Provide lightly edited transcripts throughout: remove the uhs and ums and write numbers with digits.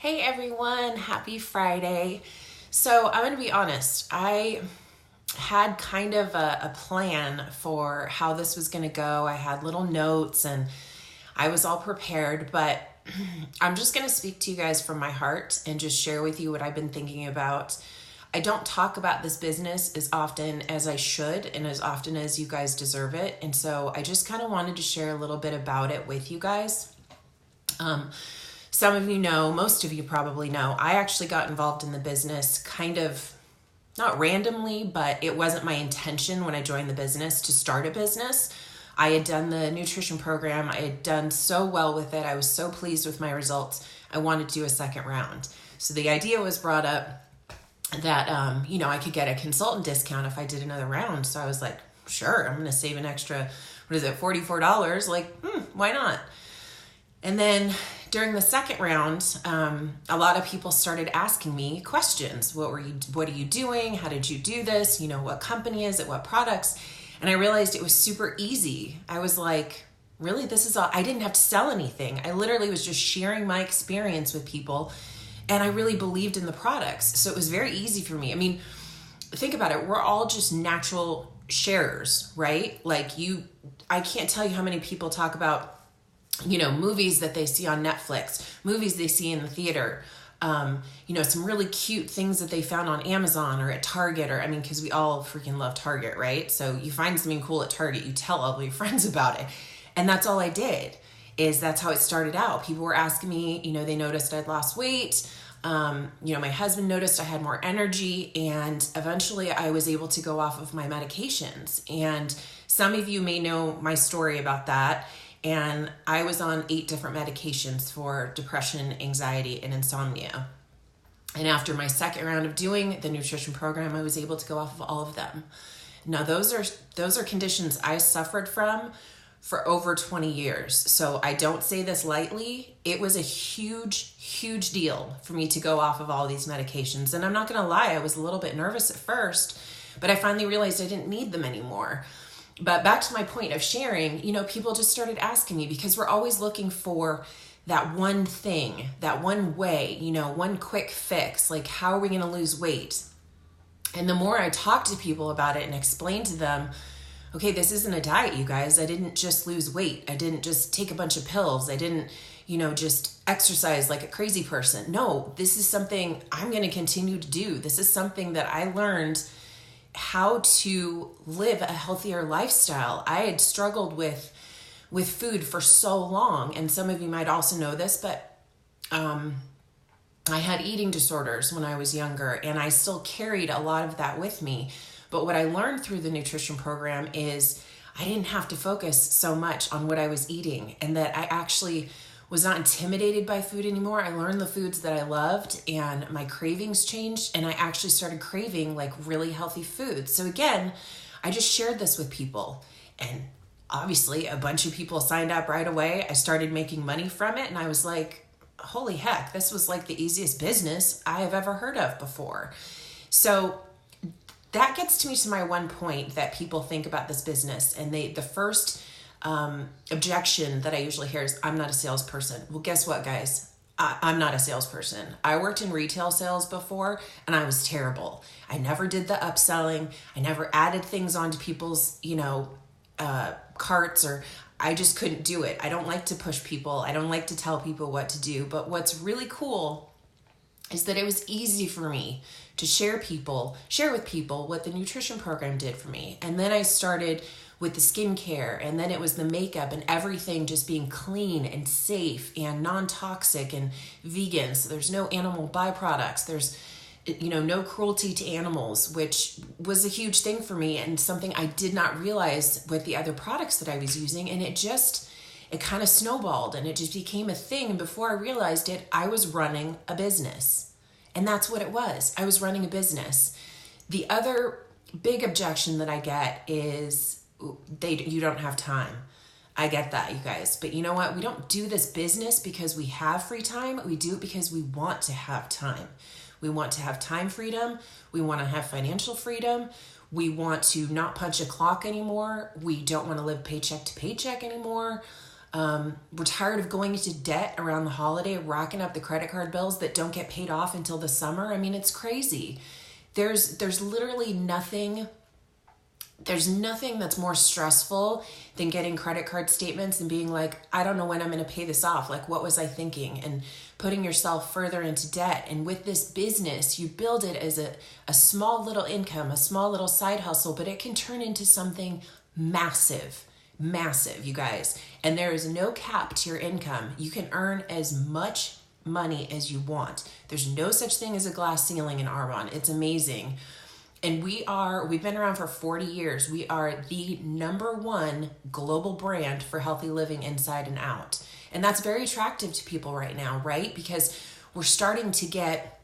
Hey everyone, happy Friday. So I'm going to be honest, I had kind of a plan for how this was going to go. I had little notes and I was all prepared, but I'm just going to speak to you guys from my heart and just share with you what I've been thinking about. I don't talk about this business as often as I should and as often as you guys deserve it. And so I just kind of wanted to share a little bit about it with you guys. Some of you know, most of you probably know, I actually got involved in the business kind of not randomly, but it wasn't my intention when I joined the business to start a business. I had done the nutrition program. I had done so well with it. I was so pleased with my results. I wanted to do a second round. So the idea was brought up that, I could get a consultant discount if I did another round. So I was like, sure, I'm going to save an extra, $44? Why not? And then during the second round, a lot of people started asking me questions. What are you doing? How did you do this? What company is it? What products? And I realized it was super easy. I was like, really, this is all, I didn't have to sell anything. I literally was just sharing my experience with people, and I really believed in the products. So it was very easy for me. I mean, think about it. We're all just natural sharers, right? I can't tell you how many people talk about movies that they see on Netflix, movies they see in the theater, some really cute things that they found on Amazon or at Target, because we all freaking love Target, right? So you find something cool at Target, you tell all of your friends about it. And that's all I did, that's how it started out. People were asking me, they noticed I'd lost weight. My husband noticed I had more energy, and eventually I was able to go off of my medications. And some of you may know my story about that. And I was on 8 different medications for depression, anxiety, and insomnia. And after my second round of doing the nutrition program, I was able to go off of all of them. Now, those are conditions I suffered from for over 20 years. So I don't say this lightly. It was a huge, huge deal for me to go off of all these medications. And I'm not going to lie, I was a little bit nervous at first, but I finally realized I didn't need them anymore. But back to my point of sharing, people just started asking me, because we're always looking for that one thing, that one way, one quick fix. Like, how are we going to lose weight? And the more I talked to people about it and explained to them, okay, this isn't a diet, you guys. I didn't just lose weight. I didn't just take a bunch of pills. I didn't, just exercise like a crazy person. No, this is something I'm going to continue to do. This is something that I learned how to live a healthier lifestyle. I had struggled with food for so long, and some of you might also know this, but I had eating disorders when I was younger, and I still carried a lot of that with me. But what I learned through the nutrition program is I didn't have to focus so much on what I was eating, and that I actually was not intimidated by food anymore. I learned the foods that I loved, and my cravings changed, and I actually started craving like really healthy foods. So again, I just shared this with people, and obviously a bunch of people signed up right away. I started making money from it, and I was like, holy heck, this was like the easiest business I have ever heard of before. So that gets to my one point that people think about this business, and the first objection that I usually hear is, I'm not a salesperson. Well, guess what, guys? I'm not a salesperson. I worked in retail sales before, and I was terrible. I never did the upselling. I never added things onto people's, carts, or I just couldn't do it. I don't like to push people. I don't like to tell people what to do. But what's really cool is that it was easy for me to share with people what the nutrition program did for me. And then I started with the skincare, and then it was the makeup, and everything just being clean and safe and non-toxic and vegan. So there's no animal byproducts. There's, no cruelty to animals, which was a huge thing for me, and something I did not realize with the other products that I was using. And it kind of snowballed, and it just became a thing. And before I realized it, I was running a business. And that's what it was. I was running a business. The other big objection that I get is you don't have time. I get that, you guys. But you know what? We don't do this business because we have free time. We do it because we want to have time. We want to have time freedom. We want to have financial freedom. We want to not punch a clock anymore. We don't want to live paycheck to paycheck anymore. We're tired of going into debt around the holiday, racking up the credit card bills that don't get paid off until the summer. I mean, it's crazy. There's literally nothing. There's nothing that's more stressful than getting credit card statements and being like, I don't know when I'm going to pay this off. Like, what was I thinking? And putting yourself further into debt. And with this business, you build it as a small little income, a small little side hustle, but it can turn into something massive, you guys. And there is no cap to your income. You can earn as much money as you want. There's no such thing as a glass ceiling in Arbonne. It's amazing. And we've been around for 40 years. We are the #1 global brand for healthy living inside and out. And that's very attractive to people right now, right? Because we're starting to get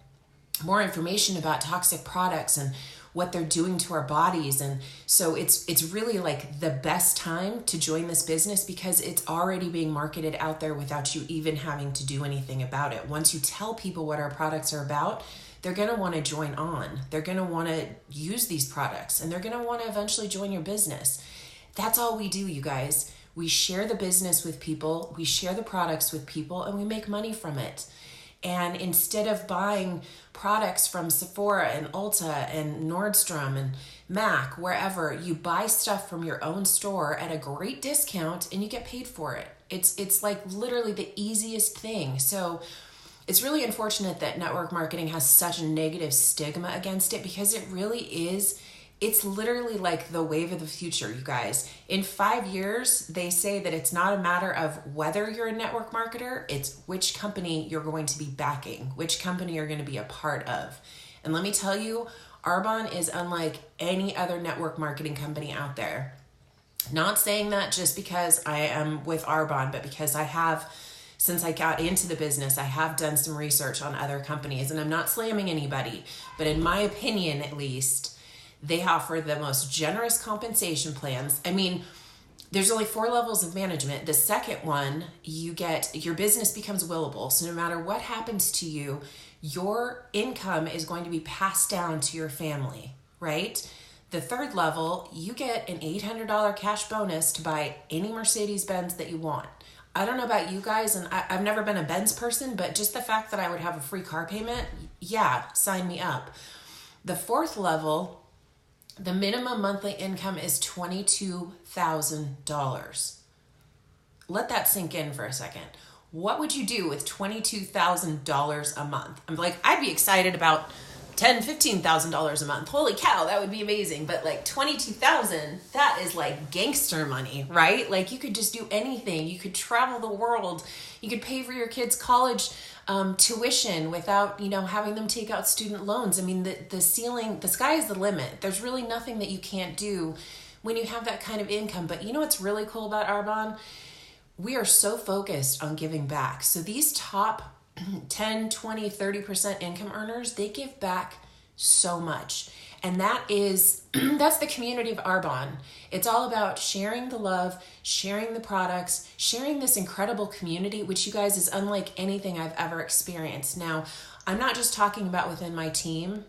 more information about toxic products and what they're doing to our bodies. And so it's really like the best time to join this business because it's already being marketed out there without you even having to do anything about it. Once you tell people what our products are about, they're going to want to join on. They're going to want to use these products and they're going to want to eventually join your business. That's all we do, you guys. We share the business with people, we share the products with people, and we make money from it. And instead of buying products from Sephora and Ulta and Nordstrom and Mac, wherever, you buy stuff from your own store at a great discount and you get paid for it. It's like literally the easiest thing. So it's really unfortunate that network marketing has such a negative stigma against it because it really is. It's literally like the wave of the future, you guys. In 5 years, they say that it's not a matter of whether you're a network marketer, it's which company you're going to be backing, which company you're going to be a part of. And let me tell you, Arbonne is unlike any other network marketing company out there. Not saying that just because I am with Arbonne, but because I have, since I got into the business, I have done some research on other companies, and I'm not slamming anybody, but in my opinion, at least, they offer the most generous compensation plans. I mean, there's only 4 levels of management. The second one, your business becomes willable. So no matter what happens to you, your income is going to be passed down to your family, right? The third level, you get an $800 cash bonus to buy any Mercedes-Benz that you want. I don't know about you guys, and I've never been a Benz person, but just the fact that I would have a free car payment, yeah, sign me up. The fourth level, the minimum monthly income is $22,000. Let that sink in for a second. What would you do with $22,000 a month? I'm like, I'd be excited about $10,000, $15,000 a month. Holy cow, that would be amazing. But like $22,000, that is like gangster money, right? Like you could just do anything. You could travel the world. You could pay for your kids' college tuition without, having them take out student loans. I mean, the ceiling, the sky is the limit. There's really nothing that you can't do when you have that kind of income. But you know what's really cool about Arbonne? We are so focused on giving back. So these top 10, 20, 30% income earners, they give back so much. And that's the community of Arbonne. It's all about sharing the love, sharing the products, sharing this incredible community, which you guys is unlike anything I've ever experienced. Now, I'm not just talking about within my team,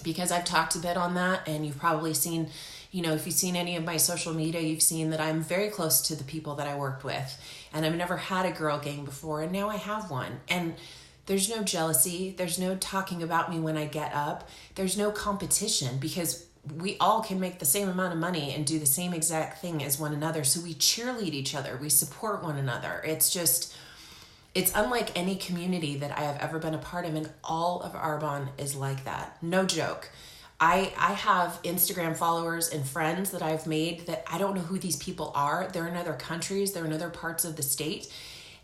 because I've talked a bit on that, and you've probably seen, if you've seen any of my social media, you've seen that I'm very close to the people that I worked with, and I've never had a girl gang before, and now I have one. And there's no jealousy. There's no talking about me when I get up. There's no competition because we all can make the same amount of money and do the same exact thing as one another. So we cheerlead each other. We support one another. It's unlike any community that I have ever been a part of, and all of Arbonne is like that. No joke. I have Instagram followers and friends that I've made that I don't know who these people are. They're in other countries. They're in other parts of the state.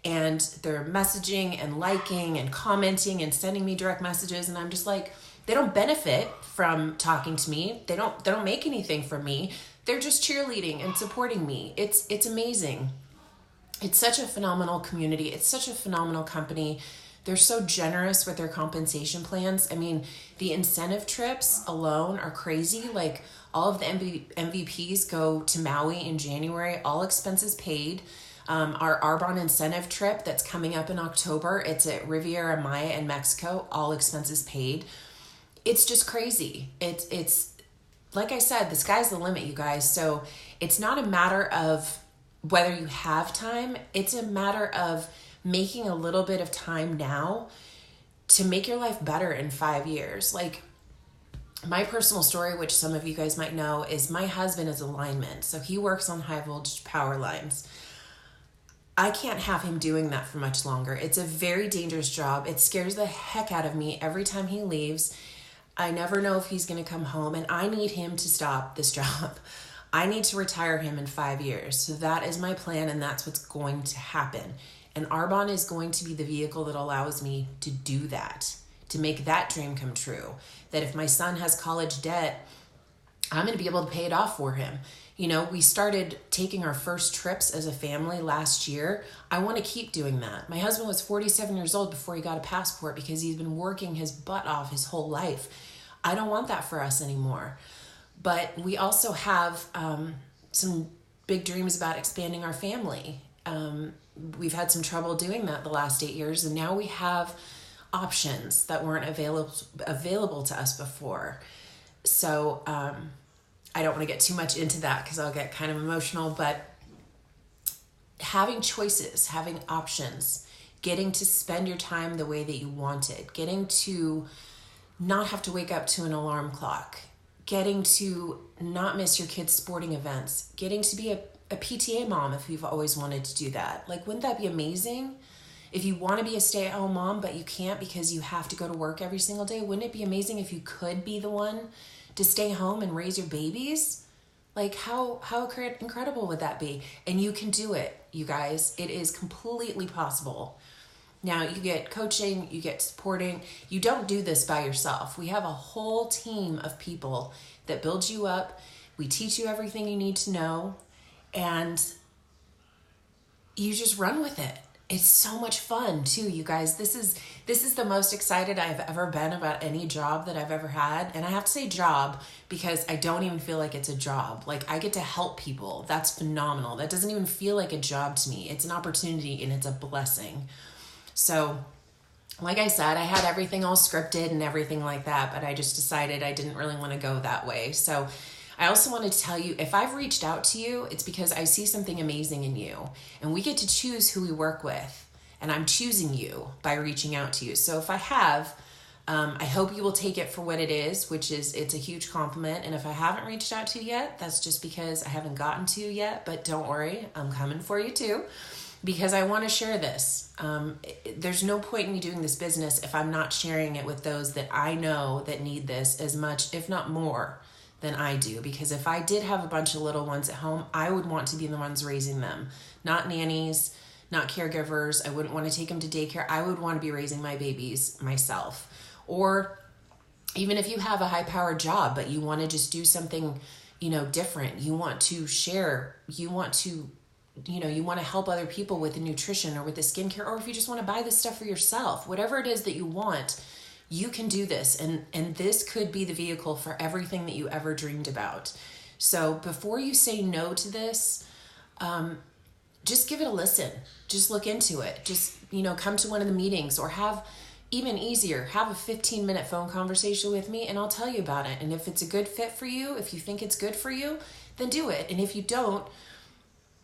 And they're messaging and liking and commenting and sending me direct messages. And I'm just like, they don't benefit from talking to me. They don't make anything from me. They're just cheerleading and supporting me. It's amazing. It's such a phenomenal community. It's such a phenomenal company. They're so generous with their compensation plans. I mean, the incentive trips alone are crazy. Like all of the MVPs go to Maui in January, all expenses paid. Our Arbonne incentive trip that's coming up in October, it's at Riviera Maya in Mexico, all expenses paid. It's just crazy. It's like I said, the sky's the limit, you guys. So it's not a matter of whether you have time, it's a matter of making a little bit of time now to make your life better in 5 years. Like, my personal story, which some of you guys might know, is my husband is a lineman. So he works on high voltage power lines. I can't have him doing that for much longer. It's a very dangerous job. It scares the heck out of me every time he leaves. I never know if he's going to come home, and I need him to stop this job. I need to retire him in 5 years. So that is my plan, and that's what's going to happen. And Arbonne is going to be the vehicle that allows me to do that, to make that dream come true. That if my son has college debt, I'm going to be able to pay it off for him. You know, we started taking our first trips as a family last year. I want to keep doing that. My husband was 47 years old before he got a passport because he's been working his butt off his whole life. I don't want that for us anymore. But we also have some big dreams about expanding our family. We've had some trouble doing that the last 8 years, and now we have options that weren't available to us before. So I don't want to get too much into that because I'll get kind of emotional, but having choices, having options, getting to spend your time the way that you want it, getting to not have to wake up to an alarm clock, getting to not miss your kids' sporting events, getting to be a PTA mom if you've always wanted to do that. Like, wouldn't that be amazing? If you want to be a stay-at-home mom, but you can't because you have to go to work every single day, wouldn't it be amazing if you could be the one to stay home and raise your babies? Like, how incredible would that be? And you can do it, you guys. It is completely possible. Now, you get coaching, you get supporting. You don't do this by yourself. We have a whole team of people that build you up. We teach you everything you need to know, and you just run with it. It's so much fun too, you guys. This is the most excited I've ever been about any job that I've ever had. And I have to say job because I don't even feel like it's a job. Like, I get to help people. That's phenomenal. That doesn't even feel like a job to me. It's an opportunity and it's a blessing. So, like I said, I had everything all scripted and everything like that, but I just decided I didn't really want to go that way. So I also wanted to tell you, if I've reached out to you, it's because I see something amazing in you, and we get to choose who we work with, and I'm choosing you by reaching out to you. So if I have, I hope you will take it for what it is, which is it's a huge compliment. And if I haven't reached out to you yet, that's just because I haven't gotten to you yet, but don't worry, I'm coming for you too, because I want to share this. There's no point in me doing this business if I'm not sharing it with those that I know that need this as much, if not more, than I do. Because if I did have a bunch of little ones at home, I would want to be the ones raising them, not nannies, not caregivers. I wouldn't want to take them to daycare. I would want to be raising my babies myself. Or even if you have a high-powered job, but you want to just do something, different. You want to share. You want to, you want to help other people with the nutrition or with the skincare, or if you just want to buy this stuff for yourself, whatever it is that you want, you can do this, and this could be the vehicle for everything that you ever dreamed about. So before you say no to this, just give it a listen. Just look into it. Just, come to one of the meetings, or have a 15-minute phone conversation with me, and I'll tell you about it. And if it's a good fit for you, if you think it's good for you, then do it. And if you don't,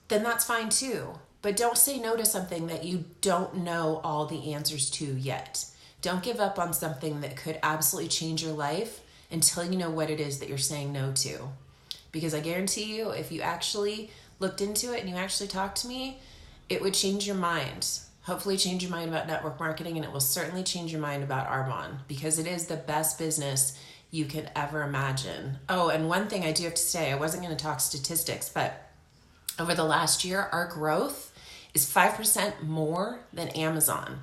then that's fine too. But don't say no to something that you don't know all the answers to yet. Don't give up on something that could absolutely change your life until you know what it is that you're saying no to. Because I guarantee you, if you actually looked into it and you actually talked to me, it would change your mind. Hopefully change your mind about network marketing, and it will certainly change your mind about Arbonne, because it is the best business you could ever imagine. Oh, and one thing I do have to say, I wasn't going to talk statistics, but over the last year, our growth is 5% more than Amazon.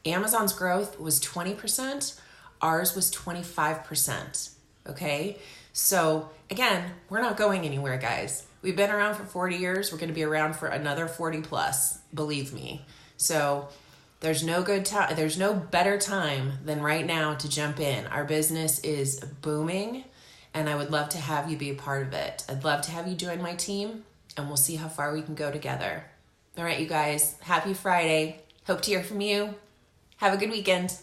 Amazon's growth was 20%, ours was 25%, okay? So again, we're not going anywhere, guys. We've been around for 40 years. We're going to be around for another 40 plus, believe me. So there's no better time than right now to jump in. Our business is booming, and I would love to have you be a part of it. I'd love to have you join my team, and we'll see how far we can go together. All right, you guys, happy Friday. Hope to hear from you. Have a good weekend.